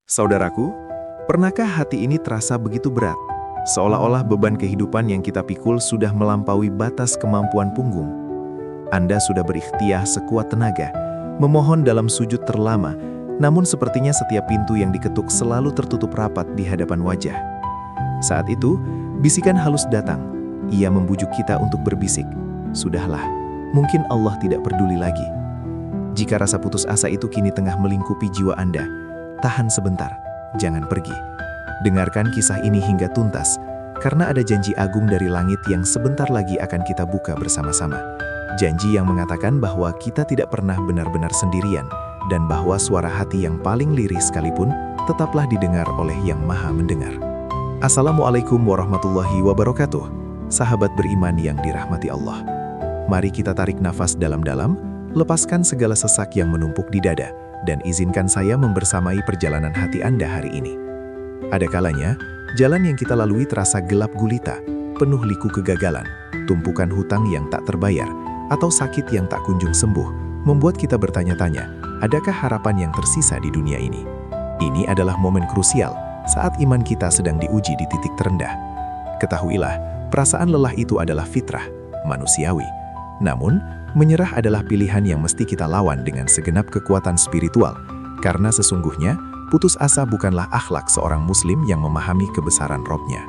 Saudaraku, pernahkah hati ini terasa begitu berat? Seolah-olah beban kehidupan yang kita pikul sudah melampaui batas kemampuan punggung. Anda sudah berikhtiar sekuat tenaga, memohon dalam sujud terlama, namun sepertinya setiap pintu yang diketuk selalu tertutup rapat di hadapan wajah. Saat itu, bisikan halus datang. Ia membujuk kita untuk berbisik. Sudahlah, mungkin Allah tidak peduli lagi. Jika rasa putus asa itu kini tengah melingkupi jiwa Anda, tahan sebentar, jangan pergi. Dengarkan kisah ini hingga tuntas, karena ada janji agung dari langit yang sebentar lagi akan kita buka bersama-sama. Janji yang mengatakan bahwa kita tidak pernah benar-benar sendirian, dan bahwa suara hati yang paling lirih sekalipun tetaplah didengar oleh Yang Maha Mendengar. Assalamualaikum warahmatullahi wabarakatuh, sahabat beriman yang dirahmati Allah. Mari kita tarik nafas dalam-dalam, lepaskan segala sesak yang menumpuk di dada, dan izinkan saya membersamai perjalanan hati Anda hari ini. Ada kalanya, jalan yang kita lalui terasa gelap gulita, penuh liku kegagalan, tumpukan hutang yang tak terbayar, atau sakit yang tak kunjung sembuh, membuat kita bertanya-tanya, adakah harapan yang tersisa di dunia ini? Ini adalah momen krusial saat iman kita sedang diuji di titik terendah. Ketahuilah, perasaan lelah itu adalah fitrah, manusiawi. Namun, menyerah adalah pilihan yang mesti kita lawan dengan segenap kekuatan spiritual, karena sesungguhnya, putus asa bukanlah akhlak seorang muslim yang memahami kebesaran Robnya.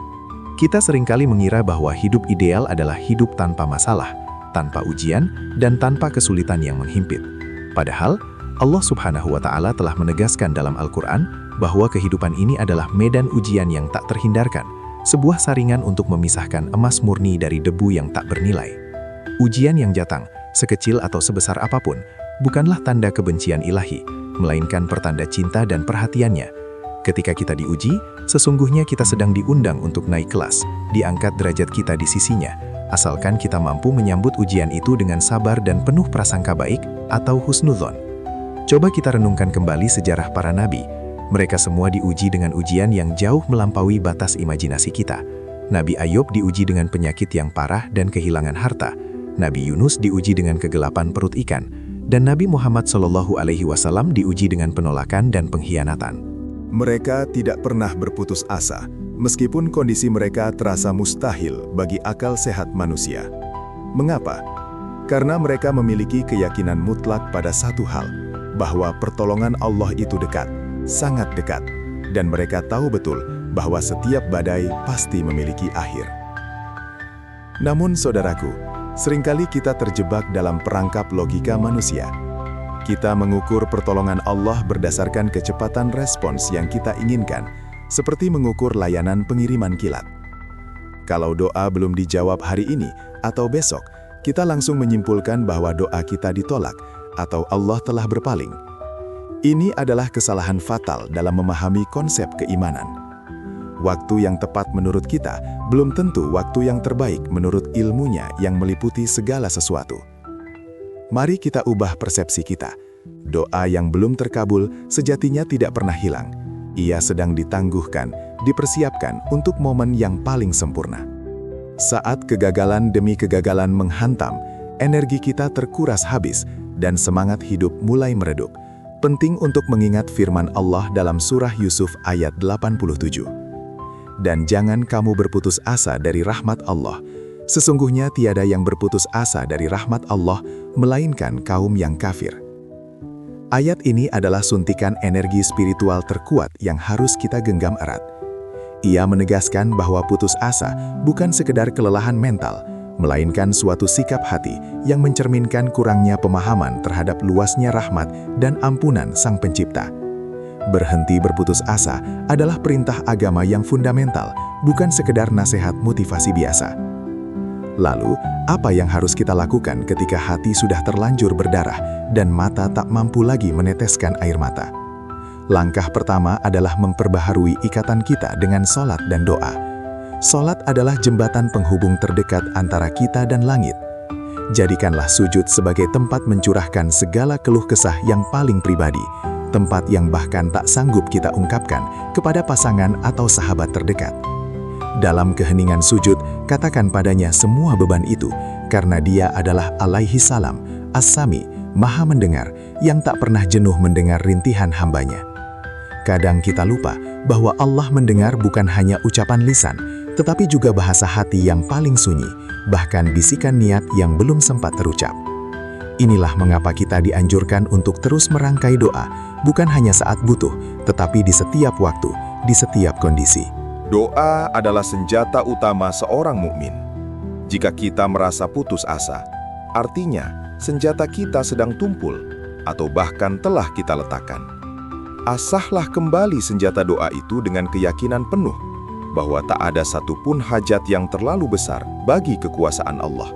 Kita seringkali mengira bahwa hidup ideal adalah hidup tanpa masalah, tanpa ujian, dan tanpa kesulitan yang menghimpit. Padahal, Allah Subhanahu wa Ta'ala telah menegaskan dalam Al-Quran bahwa kehidupan ini adalah medan ujian yang tak terhindarkan, sebuah saringan untuk memisahkan emas murni dari debu yang tak bernilai. Ujian yang datang, sekecil atau sebesar apapun, bukanlah tanda kebencian ilahi, melainkan pertanda cinta dan perhatiannya. Ketika kita diuji, sesungguhnya kita sedang diundang untuk naik kelas, diangkat derajat kita di sisinya, asalkan kita mampu menyambut ujian itu dengan sabar dan penuh prasangka baik atau husnudzon. Coba kita renungkan kembali sejarah para nabi. Mereka semua diuji dengan ujian yang jauh melampaui batas imajinasi kita. Nabi Ayub diuji dengan penyakit yang parah dan kehilangan harta. Nabi Yunus diuji dengan kegelapan perut ikan, dan Nabi Muhammad SAW diuji dengan penolakan dan pengkhianatan. Mereka tidak pernah berputus asa, meskipun kondisi mereka terasa mustahil bagi akal sehat manusia. Mengapa? Karena mereka memiliki keyakinan mutlak pada satu hal, bahwa pertolongan Allah itu dekat, sangat dekat, dan mereka tahu betul bahwa setiap badai pasti memiliki akhir. Namun saudaraku, seringkali kita terjebak dalam perangkap logika manusia. Kita mengukur pertolongan Allah berdasarkan kecepatan respons yang kita inginkan, seperti mengukur layanan pengiriman kilat. Kalau doa belum dijawab hari ini atau besok, kita langsung menyimpulkan bahwa doa kita ditolak atau Allah telah berpaling. Ini adalah kesalahan fatal dalam memahami konsep keimanan. Waktu yang tepat menurut kita belum tentu waktu yang terbaik menurut ilmunya yang meliputi segala sesuatu. Mari kita ubah persepsi kita. Doa yang belum terkabul sejatinya tidak pernah hilang. Ia sedang ditangguhkan, dipersiapkan untuk momen yang paling sempurna. Saat kegagalan demi kegagalan menghantam, energi kita terkuras habis dan semangat hidup mulai meredup. Penting untuk mengingat firman Allah dalam surah Yusuf ayat 87. Dan jangan kamu berputus asa dari rahmat Allah. Sesungguhnya tiada yang berputus asa dari rahmat Allah, melainkan kaum yang kafir. Ayat ini adalah suntikan energi spiritual terkuat yang harus kita genggam erat. Ia menegaskan bahwa putus asa bukan sekedar kelelahan mental, melainkan suatu sikap hati yang mencerminkan kurangnya pemahaman terhadap luasnya rahmat dan ampunan Sang Pencipta. Berhenti berputus asa adalah perintah agama yang fundamental, bukan sekedar nasihat motivasi biasa. Lalu, apa yang harus kita lakukan ketika hati sudah terlanjur berdarah dan mata tak mampu lagi meneteskan air mata? Langkah pertama adalah memperbaharui ikatan kita dengan sholat dan doa. Sholat adalah jembatan penghubung terdekat antara kita dan langit. Jadikanlah sujud sebagai tempat mencurahkan segala keluh kesah yang paling pribadi, tempat yang bahkan tak sanggup kita ungkapkan kepada pasangan atau sahabat terdekat. Dalam keheningan sujud, katakan padanya semua beban itu, karena Dia adalah alaihi salam, as-sami, maha mendengar, yang tak pernah jenuh mendengar rintihan hambanya. Terkadang kita lupa bahwa Allah mendengar bukan hanya ucapan lisan, tetapi juga bahasa hati yang paling sunyi, bahkan bisikan niat yang belum sempat terucap. Inilah mengapa kita dianjurkan untuk terus merangkai doa, bukan hanya saat butuh, tetapi di setiap waktu, di setiap kondisi. Doa adalah senjata utama seorang mukmin. Jika kita merasa putus asa, artinya senjata kita sedang tumpul atau bahkan telah kita letakkan. Asahlah kembali senjata doa itu dengan keyakinan penuh bahwa tak ada satupun hajat yang terlalu besar bagi kekuasaan Allah,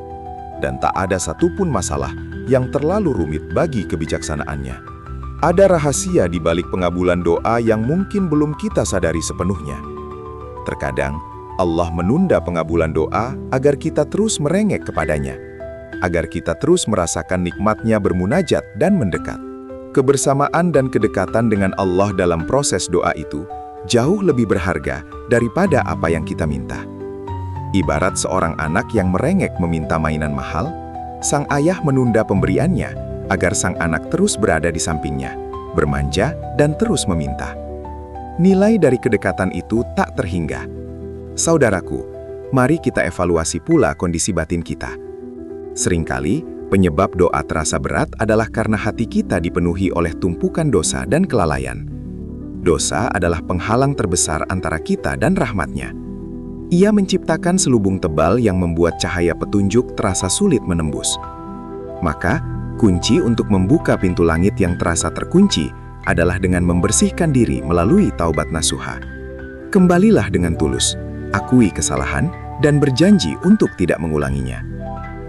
dan tak ada satupun masalah yang terlalu rumit bagi kebijaksanaannya. Ada rahasia di balik pengabulan doa yang mungkin belum kita sadari sepenuhnya. Terkadang, Allah menunda pengabulan doa agar kita terus merengek kepadanya, agar kita terus merasakan nikmatnya bermunajat dan mendekat. Kebersamaan dan kedekatan dengan Allah dalam proses doa itu jauh lebih berharga daripada apa yang kita minta. Ibarat seorang anak yang merengek meminta mainan mahal, sang ayah menunda pemberiannya agar sang anak terus berada di sampingnya, bermanja dan terus meminta. Nilai dari kedekatan itu tak terhingga. Saudaraku, mari kita evaluasi pula kondisi batin kita. Seringkali, penyebab doa terasa berat adalah karena hati kita dipenuhi oleh tumpukan dosa dan kelalaian. Dosa adalah penghalang terbesar antara kita dan rahmat-Nya. Ia menciptakan selubung tebal yang membuat cahaya petunjuk terasa sulit menembus. Maka, kunci untuk membuka pintu langit yang terasa terkunci adalah dengan membersihkan diri melalui taubat nasuha. Kembalilah dengan tulus, akui kesalahan, dan berjanji untuk tidak mengulanginya.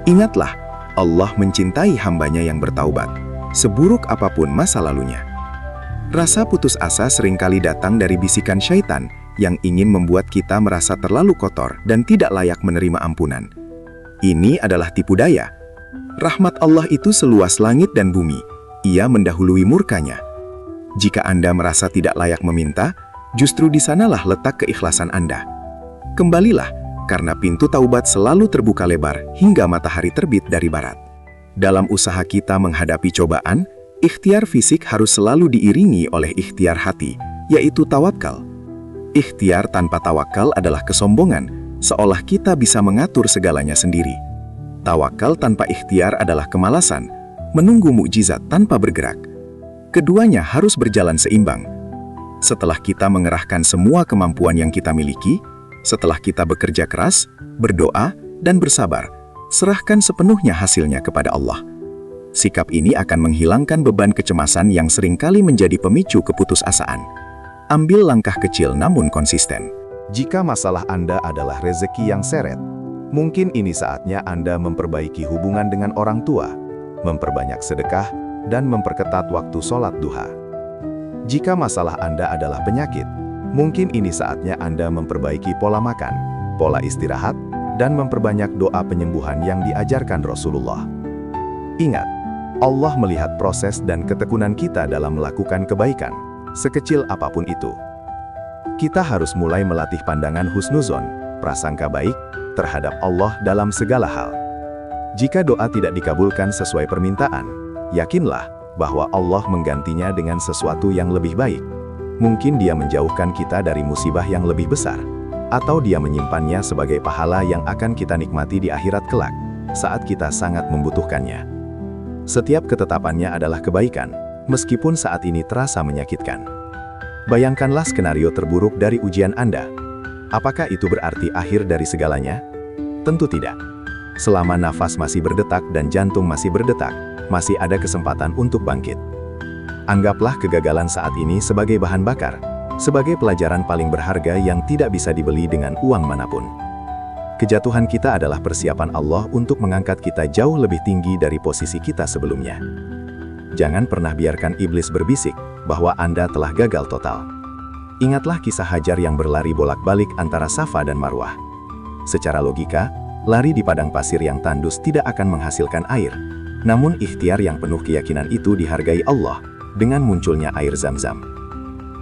Ingatlah, Allah mencintai hamba-Nya yang bertaubat, seburuk apapun masa lalunya. Rasa putus asa seringkali datang dari bisikan syaitan yang ingin membuat kita merasa terlalu kotor dan tidak layak menerima ampunan. Ini adalah tipu daya. Rahmat Allah itu seluas langit dan bumi. Ia mendahului murka-Nya. Jika Anda merasa tidak layak meminta, justru di sanalah letak keikhlasan Anda. Kembalilah, karena pintu taubat selalu terbuka lebar hingga matahari terbit dari barat. Dalam usaha kita menghadapi cobaan, ikhtiar fisik harus selalu diiringi oleh ikhtiar hati, yaitu tawakal. Ikhtiar tanpa tawakal adalah kesombongan, seolah kita bisa mengatur segalanya sendiri. Tawakal tanpa ikhtiar adalah kemalasan, menunggu mukjizat tanpa bergerak. Keduanya harus berjalan seimbang. Setelah kita mengerahkan semua kemampuan yang kita miliki, setelah kita bekerja keras, berdoa, dan bersabar, serahkan sepenuhnya hasilnya kepada Allah. Sikap ini akan menghilangkan beban kecemasan yang seringkali menjadi pemicu keputusasaan. Ambil langkah kecil namun konsisten. Jika masalah Anda adalah rezeki yang seret, mungkin ini saatnya Anda memperbaiki hubungan dengan orang tua, memperbanyak sedekah, dan memperketat waktu sholat duha. Jika masalah Anda adalah penyakit, mungkin ini saatnya Anda memperbaiki pola makan, pola istirahat, dan memperbanyak doa penyembuhan yang diajarkan Rasulullah. Ingat, Allah melihat proses dan ketekunan kita dalam melakukan kebaikan, sekecil apapun itu. Kita harus mulai melatih pandangan husnuzon, prasangka baik, terhadap Allah dalam segala hal. Jika doa tidak dikabulkan sesuai permintaan, yakinlah bahwa Allah menggantinya dengan sesuatu yang lebih baik. Mungkin Dia menjauhkan kita dari musibah yang lebih besar, atau Dia menyimpannya sebagai pahala yang akan kita nikmati di akhirat kelak, saat kita sangat membutuhkannya. Setiap ketetapannya adalah kebaikan, meskipun saat ini terasa menyakitkan. Bayangkanlah skenario terburuk dari ujian Anda. Apakah itu berarti akhir dari segalanya? Tentu tidak. Selama nafas masih berdetak dan jantung masih berdetak, masih ada kesempatan untuk bangkit. Anggaplah kegagalan saat ini sebagai bahan bakar, sebagai pelajaran paling berharga yang tidak bisa dibeli dengan uang manapun. Kejatuhan kita adalah persiapan Allah untuk mengangkat kita jauh lebih tinggi dari posisi kita sebelumnya. Jangan pernah biarkan iblis berbisik bahwa Anda telah gagal total. Ingatlah kisah Hajar yang berlari bolak-balik antara Safa dan Marwah. Secara logika, lari di padang pasir yang tandus tidak akan menghasilkan air. Namun ikhtiar yang penuh keyakinan itu dihargai Allah dengan munculnya air Zam-Zam.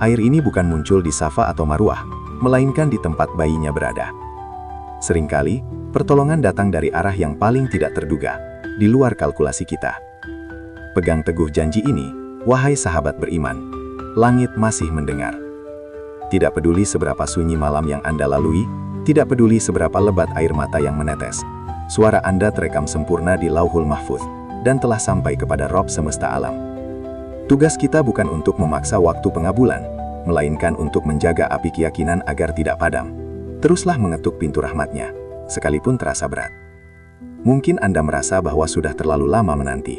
Air ini bukan muncul di Safa atau Marwah, melainkan di tempat bayinya berada. Seringkali, pertolongan datang dari arah yang paling tidak terduga, di luar kalkulasi kita. Pegang teguh janji ini, wahai sahabat beriman. langit masih mendengar. Tidak peduli seberapa sunyi malam yang Anda lalui, tidak peduli seberapa lebat air mata yang menetes, suara Anda terekam sempurna di Lauhul Mahfuz dan telah sampai kepada Rob semesta alam. Tugas kita bukan untuk memaksa waktu pengabulan, melainkan untuk menjaga api keyakinan agar tidak padam. Teruslah mengetuk pintu rahmatnya, sekalipun terasa berat. Mungkin Anda merasa bahwa sudah terlalu lama menanti.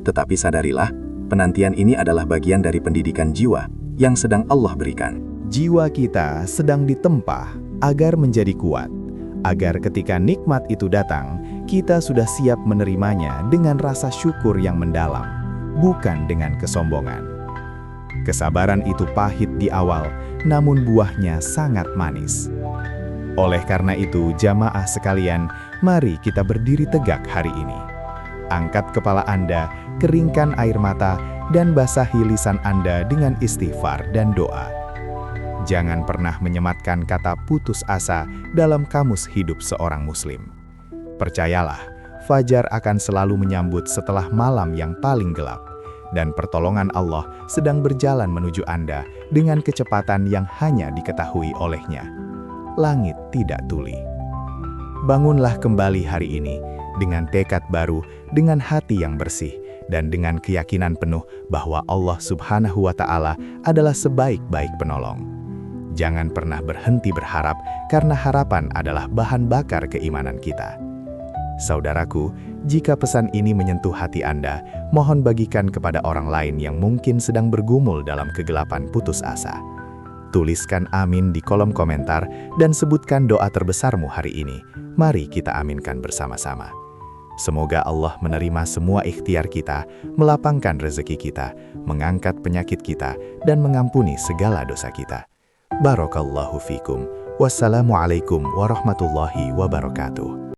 Tetapi sadarilah, penantian ini adalah bagian dari pendidikan jiwa yang sedang Allah berikan. Jiwa kita sedang ditempa agar menjadi kuat, agar ketika nikmat itu datang, kita sudah siap menerimanya dengan rasa syukur yang mendalam, bukan dengan kesombongan. Kesabaran itu pahit di awal, namun buahnya sangat manis. Oleh karena itu, jamaah sekalian, mari kita berdiri tegak hari ini. Angkat kepala Anda, keringkan air mata, dan basahi lisan Anda dengan istighfar dan doa. Jangan pernah menyematkan kata putus asa dalam kamus hidup seorang muslim. Percayalah, fajar akan selalu menyambut setelah malam yang paling gelap, dan pertolongan Allah sedang berjalan menuju Anda dengan kecepatan yang hanya diketahui olehnya. Langit tidak tuli. Bangunlah kembali hari ini dengan tekad baru, dengan hati yang bersih, dan dengan keyakinan penuh bahwa Allah Subhanahu wa Ta'ala adalah sebaik-baik penolong. Jangan pernah berhenti berharap, karena harapan adalah bahan bakar keimanan kita. Saudaraku, jika pesan ini menyentuh hati Anda, mohon bagikan kepada orang lain yang mungkin sedang bergumul dalam kegelapan putus asa. Tuliskan amin di kolom komentar dan sebutkan doa terbesarmu hari ini. Mari kita aminkan bersama-sama. Semoga Allah menerima semua ikhtiar kita, melapangkan rezeki kita, mengangkat penyakit kita, dan mengampuni segala dosa kita. Barakallahu fikum. Wassalamualaikum warahmatullahi wabarakatuh.